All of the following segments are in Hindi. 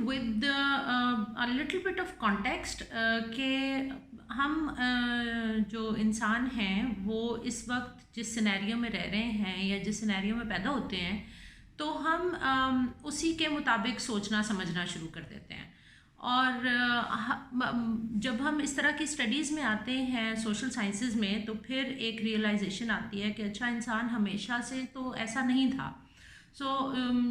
with a little bit of context कि हम जो इंसान हैं वो इस वक्त जिस सिनेरियो में रह रहे हैं या जिस सिनेरियो में पैदा होते हैं तो हम उसी के मुताबिक सोचना समझना शुरू कर देते हैं। और जब हम इस तरह की स्टडीज़ में आते हैं सोशल साइंसेज में तो फिर एक रियलाइजेशन आती है कि अच्छा इंसान हमेशा से तो ऐसा नहीं था। So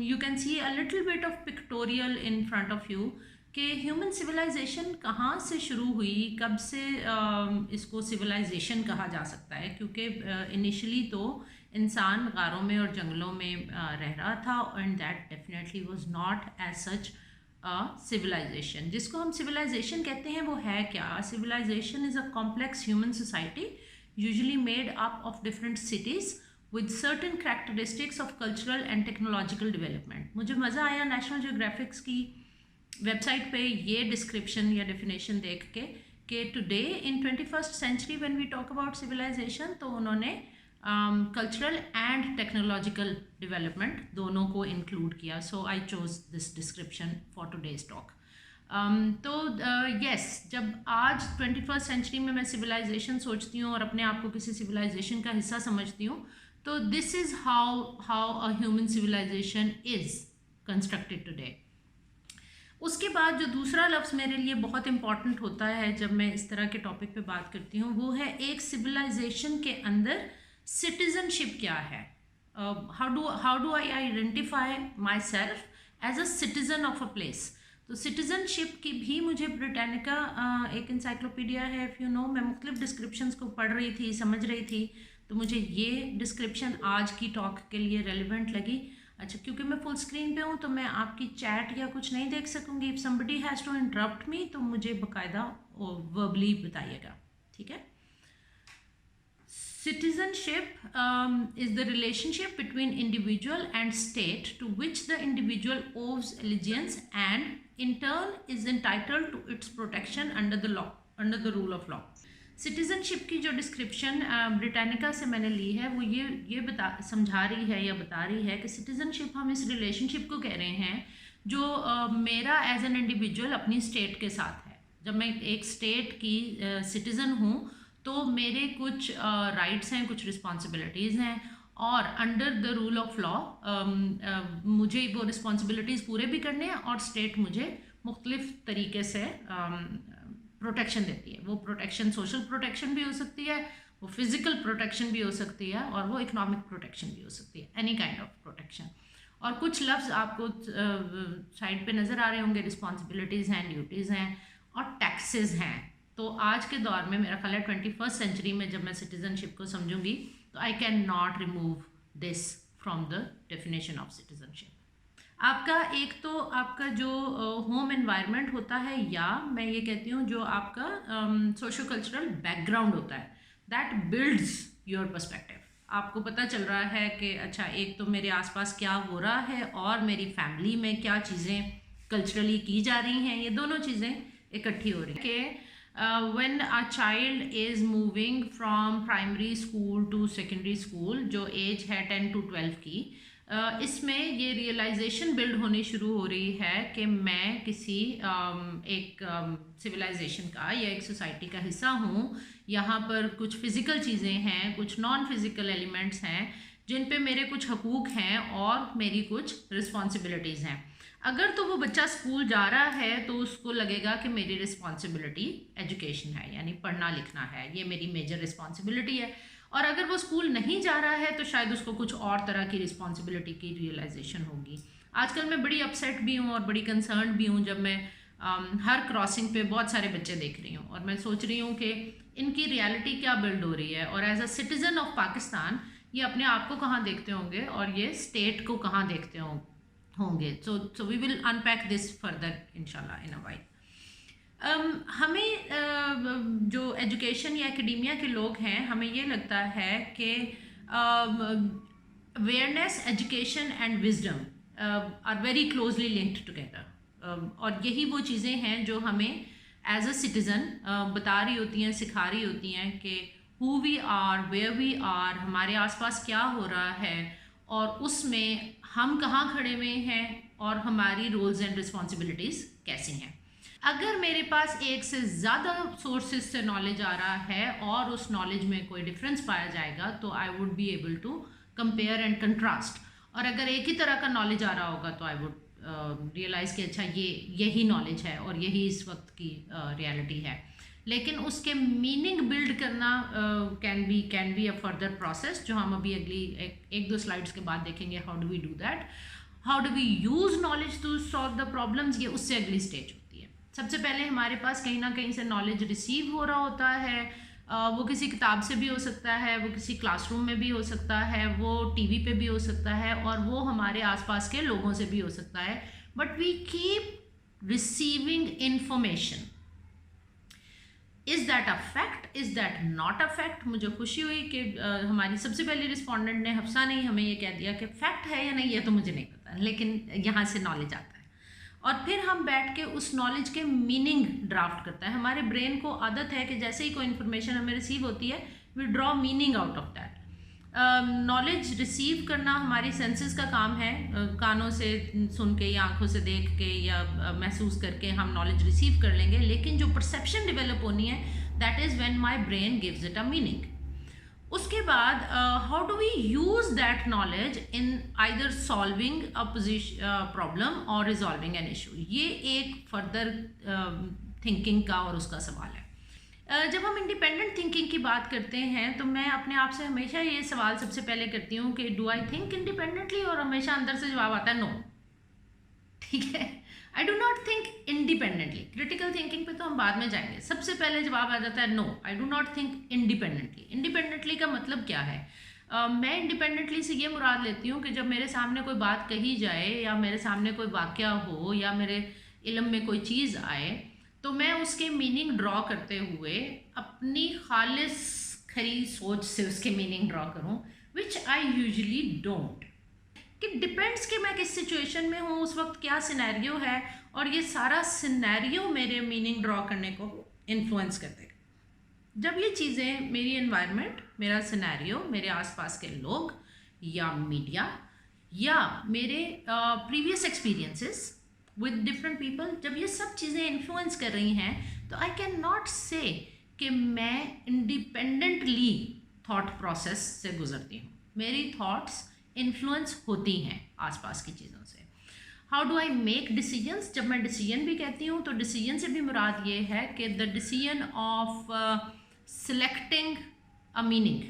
you can see a little bit of pictorial in front of you कि ह्यूमन सिविलाइजेशन कहाँ से शुरू हुई, कब से इसको सिविलाइजेशन कहा जा सकता है, क्योंकि इनिशियली तो इंसान गारों में और जंगलों में रह रहा था and that definitely was not as such civilization. जिसको हम सिविलाइजेशन कहते हैं वो है क्या? Civilization is a complex human society usually made up of different cities with certain characteristics of cultural and technological development। मुझे मज़ा आया नेशनल जियोग्राफिक्स की वेबसाइट पे ये डिस्क्रिप्शन या डेफिनेशन देख के कि today in 21st century when we talk about civilization तो उन्होंने कल्चरल एंड टेक्नोलॉजिकल डेवलपमेंट दोनों को इंक्लूड किया। So I chose this description for today's talk. तो यस जब आज 21st सेंचुरी में मैं सिविलाइजेशन सोचती हूँ और अपने आप को किसी सिविलाइजेशन का हिस्सा समझती हूँ तो this is how a human civilization is constructed today. उसके बाद जो दूसरा लफ्ज़ मेरे लिए बहुत इंपॉर्टेंट होता है जब मैं इस तरह के टॉपिक पे बात करती हूँ वो है एक सिविलाइजेशन के अंदर सिटीजनशिप क्या है। How do I identify myself as a citizen of a place. तो सिटीज़नशिप की भी मुझे ब्रिटानिका एक इंसाइक्लोपीडिया है इफ़ यू नो, मैं मुख्तलिफ डिस्क्रिप्शंस को पढ़ रही थी, समझ रही थी, तो मुझे ये डिस्क्रिप्शन आज की टॉक के लिए रेलिवेंट लगी। अच्छा क्योंकि मैं फुल स्क्रीन पे हूँ तो मैं आपकी चैट या कुछ नहीं देख सकूँगी। If somebody has to interrupt me तो मुझे बाकायदा वर्बली बताइएगा, ठीक है। Citizenship is the relationship between individual and state to which the individual owes allegiance and in turn is entitled to its protection under the law, under the rule of law। Citizenship की जो डिस्क्रिप्शन ब्रिटानिका से मैंने ली है वो ये समझा रही है या बता रही है कि सिटीज़नशिप हम इस रिलेशनशिप को कह रहे हैं जो मेरा एज एन इंडिविजुअल अपनी स्टेट के साथ है। जब मैं एक स्टेट की सिटीज़न हूँ तो मेरे कुछ राइट्स हैं, कुछ रिस्पॉन्सिबिलिटीज़ हैं और under the rule of law मुझे वो रिस्पॉन्सिबिलिटीज़ पूरे भी करने हैं और स्टेट मुझे मुख्तलिफ तरीके से प्रोटेक्शन देती है। वो प्रोटेक्शन सोशल प्रोटेक्शन भी हो सकती है, वो फिज़िकल प्रोटेक्शन भी हो सकती है और वो इकोनॉमिक प्रोटेक्शन भी हो सकती है, एनी काइंड ऑफ प्रोटेक्शन। और कुछ लफ्ज़ आपको साइड पे नज़र आ रहे होंगे, रिस्पॉन्सिबिलिटीज़ हैं, ड्यूटीज़ हैं और टैक्सेस हैं। तो आज के दौर में मेरा ख्याल है 21st सेंचुरी में जब मैं सिटीज़नशिप को समझूंगी तो I can not remove this from the definition of citizenship. आपका एक तो आपका जो होम एनवायरनमेंट होता है या मैं ये कहती हूँ जो आपका सोशो कल्चरल बैकग्राउंड होता है दैट बिल्ड्स योर पर्सपेक्टिव। आपको पता चल रहा है कि अच्छा एक तो मेरे आसपास क्या हो रहा है और मेरी फैमिली में क्या चीज़ें कल्चरली की जा रही हैं, ये दोनों चीज़ें इकट्ठी हो रही हैं कि when a child is moving from primary school to secondary school जो एज है 10 to 12 की, इसमें ये रियलाइजेशन बिल्ड होनी शुरू हो रही है कि मैं किसी एक सिविलाइजेशन का या एक सोसाइटी का हिस्सा हूँ। यहाँ पर कुछ फ़िज़िकल चीज़ें हैं, कुछ नॉन फिज़िकल एलिमेंट्स हैं जिन पे मेरे कुछ हकूक़ हैं और मेरी कुछ रिस्पॉन्सिबिलिटीज़ हैं। अगर तो वो बच्चा स्कूल जा रहा है तो उसको लगेगा कि मेरी रिस्पॉन्सिबिलिटी एजुकेशन है, यानी पढ़ना लिखना है, ये मेरी मेजर रिस्पॉन्सिबिलिटी है। और अगर वो स्कूल नहीं जा रहा है तो शायद उसको कुछ और तरह की रिस्पॉन्सिबिलिटी की रियलाइजेशन होगी। आजकल मैं बड़ी अपसेट भी हूँ और बड़ी कंसर्न भी हूँ जब मैं हर क्रॉसिंग पे बहुत सारे बच्चे देख रही हूँ और मैं सोच रही हूँ कि इनकी रियलिटी क्या बिल्ड हो रही है और as a citizen of Pakistan ये अपने आप को कहाँ देखते होंगे और ये स्टेट को कहाँ देखते होंगे। So we will unpack this further इंशाल्लाह इन अ वाइल। हमें जो एजुकेशन या एकेडेमिया के लोग हैं हमें ये लगता है कि awareness, education and wisdom are very closely linked together और यही वो चीज़ें हैं जो हमें एज अ सिटीज़न बता रही होती हैं, सिखा रही होती हैं कि who we are, where we are, हमारे आसपास क्या हो रहा है और उसमें हम कहाँ खड़े हुए हैं और हमारी रोल्स एंड रिस्पॉन्सिबिलिटीज़ कैसी हैं। अगर मेरे पास एक से ज़्यादा सोर्सेज से नॉलेज आ रहा है और उस नॉलेज में कोई डिफरेंस पाया जाएगा तो I would be able to compare and contrast. और अगर एक ही तरह का नॉलेज आ रहा होगा तो आई वुड रियलाइज़ कि अच्छा यही नॉलेज है और यही इस वक्त की रियलिटी है। लेकिन उसके मीनिंग बिल्ड करना can be a further process, जो हम अभी अगली एक दो स्लाइड्स के बाद देखेंगे। How do we do that, how do we use knowledge to solve the problems, ये उससे अगली स्टेज होती है। सबसे पहले हमारे पास कहीं ना कहीं से नॉलेज रिसीव हो रहा होता है, वो किसी किताब से भी हो सकता है, वो किसी क्लासरूम में भी हो सकता है, वो टीवी पे भी हो सकता है, और वो हमारे आसपास के लोगों से भी हो सकता है। But we keep receiving information. Is that a fact, is that not a fact? मुझे खुशी हुई कि हमारी सबसे पहली रिस्पोंडेंट ने, हफ्सा ने, हमें ये कह दिया कि फैक्ट है या नहीं ये तो मुझे नहीं पता, लेकिन यहाँ से नॉलेज आता है। और फिर हम बैठ के उस नॉलेज के मीनिंग ड्राफ्ट करता है। हमारे ब्रेन को आदत है कि जैसे ही कोई इन्फॉर्मेशन हमें रिसीव होती है, we draw meaning out of that. Knowledge receive करना हमारी सेंसेस का काम है, कानों से सुन के या आंखों से देख के या महसूस करके हम नॉलेज रिसीव कर लेंगे। लेकिन जो परसेप्शन डेवलप होनी है, that is when my brain gives it a meaning. उसके बाद how do we use that knowledge in either solving a problem और रिजॉल्विंग एन इशू। ये एक फर्दर थिंकिंग का और उसका सवाल है। जब हम इंडिपेंडेंट थिंकिंग की बात करते हैं तो मैं अपने आप से हमेशा ये सवाल सबसे पहले करती हूँ कि डू आई थिंक इंडिपेंडेंटली, और हमेशा अंदर से जवाब आता है नो। ठीक है, आई do not think independently. Critical thinking पे तो हम बाद में जाएंगे। सबसे पहले जवाब आ जाता है no, I do not think independently. Independently का मतलब क्या है? मैं इंडिपेंडेंटली से ये मुराद लेती हूँ कि जब मेरे सामने कोई बात कही जाए या मेरे सामने कोई वाक़या हो या मेरे इल्म में कोई चीज़ आए तो मैं उसके मीनिंग ड्रॉ करते हुए अपनी खालिस खरी सोच से उसके मीनिंग ड्रॉ करूँ, विच आई यूजली डोंट। कि डिपेंड्स कि मैं किस सिचुएशन में हूँ, उस वक्त क्या सिनेरियो है, और ये सारा सिनेरियो मेरे मीनिंग ड्रॉ करने को इन्फ्लुएंस करते हैं। जब ये चीज़ें, मेरी एनवायरनमेंट, मेरा सिनेरियो, मेरे आसपास के लोग या मीडिया या मेरे previous experiences with different people, जब ये सब चीज़ें इन्फ्लुएंस कर रही हैं तो आई कैन नॉट से कि मैं इंडिपेंडेंटली थॉट प्रोसेस से गुजरती हूँ। मेरी थॉट्स इन्फ्लुएंस होती हैं आसपास की चीज़ों से। How do I make decisions? जब मैं डिसीजन भी कहती हूँ तो डिसीजन से भी मुराद ये है कि the decision of selecting a meaning,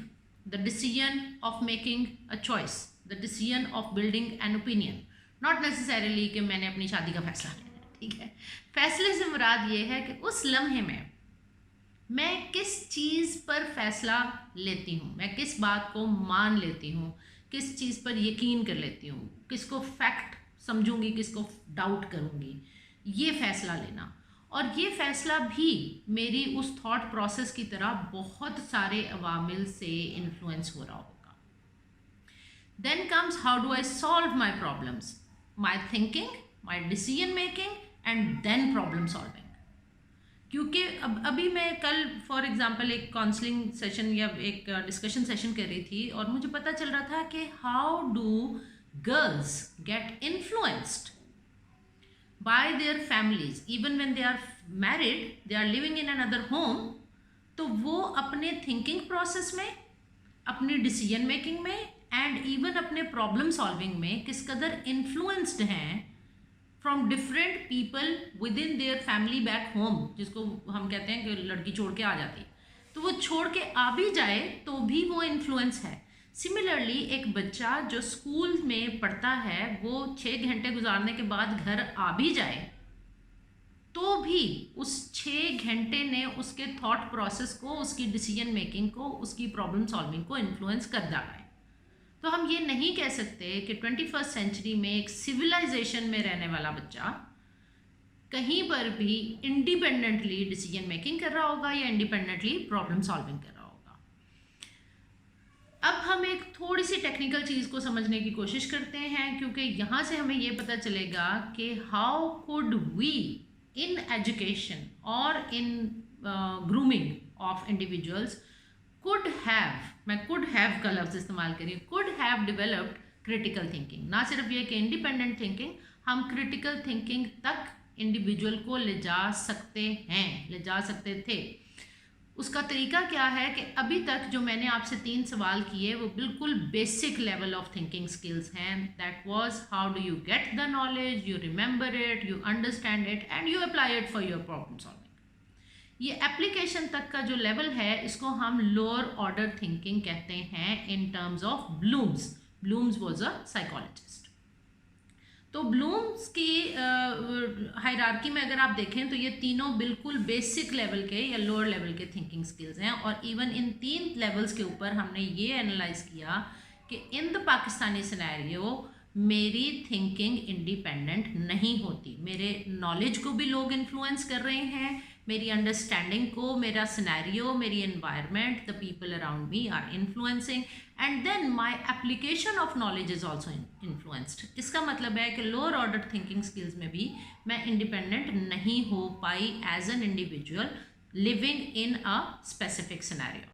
the decision of making a choice, the decision of building an opinion. Not necessarily कि मैंने अपनी शादी का फैसला लेना है। ठीक है, फैसले से मुराद ये है कि उस लम्हे में मैं किस चीज़ पर फैसला लेती हूँ, मैं किस बात को मान लेती हूँ, किस चीज़ पर यकीन कर लेती हूँ, किसको फैक्ट समझूंगी, किसको डाउट करूँगी, ये फ़ैसला लेना। और ये फ़ैसला भी मेरी उस थॉट प्रोसेस की तरह बहुत सारे अवामिल से इन्फ्लुएंस हो रहा होगा। Then comes how do I solve my problems, my thinking, my decision making and then problem solving. क्योंकि अभी मैं कल फॉर एग्जांपल एक काउंसलिंग सेशन या एक डिस्कशन सेशन कर रही थी और मुझे पता चल रहा था कि how do girls get influenced by their families even when they are married, they are living in another home. तो वो अपने थिंकिंग प्रोसेस में, अपनी डिसीजन मेकिंग में एंड इवन अपने प्रॉब्लम सॉल्विंग में किस कदर इन्फ्लुएंस्ड हैं from different people within their family back home, जिसको हम कहते हैं कि लड़की छोड़ के आ जाती है, तो वो छोड़ के आ भी जाए तो भी वो इन्फ्लुएंस है। सिमिलरली एक बच्चा जो स्कूल में पढ़ता है वो 6 घंटे गुजारने के बाद घर आ भी जाए तो भी उस 6 घंटे ने उसके थॉट प्रोसेस को, उसकी डिसीजन मेकिंग को, उसकी प्रॉब्लम सॉल्विंग को इन्फ्लुएंस कर डाला है। तो हम ये नहीं कह सकते कि 21st सेंचुरी में एक सिविलाइजेशन में रहने वाला बच्चा कहीं पर भी इंडिपेंडेंटली डिसीजन मेकिंग कर रहा होगा या इंडिपेंडेंटली प्रॉब्लम सॉल्विंग कर रहा होगा। अब हम एक थोड़ी सी टेक्निकल चीज़ को समझने की कोशिश करते हैं, क्योंकि यहाँ से हमें ये पता चलेगा कि how could we in education और in grooming of individuals could have, मैं could have का लफ्ज़ इस्तेमाल करिए, could have developed critical thinking। ना सिर्फ ये कि independent thinking, हम क्रिटिकल थिंकिंग तक इंडिविजुअल को ले जा सकते थे। उसका तरीका क्या है कि अभी तक जो मैंने आपसे 3 सवाल किए वो बिल्कुल basic level of thinking skills हैं। That was how do you get the knowledge, you remember it, you understand it and you apply it for your problem solving. ये एप्लीकेशन तक का जो लेवल है इसको हम लोअर ऑर्डर थिंकिंग कहते हैं in terms of Bloom's. Blooms was a psychologist. तो ब्लूम्स की हायरार्की में अगर आप देखें तो ये तीनों बिल्कुल बेसिक लेवल के या लोअर लेवल के थिंकिंग स्किल्स हैं, और इवन इन 3 लेवल्स के ऊपर हमने ये एनालाइज किया कि इन द पाकिस्तानी सिनेरियो मेरी थिंकिंग इंडिपेंडेंट नहीं होती। मेरे नॉलेज को भी लोग इन्फ्लुएंस कर रहे हैं, मेरी अंडरस्टैंडिंग को, मेरा सिनेरियो, मेरी environment, the people around me are influencing, and then my application of knowledge is also influenced. इसका मतलब है कि लोअर ऑर्डर थिंकिंग स्किल्स में भी मैं इंडिपेंडेंट नहीं हो पाई as an individual living in a specific scenario.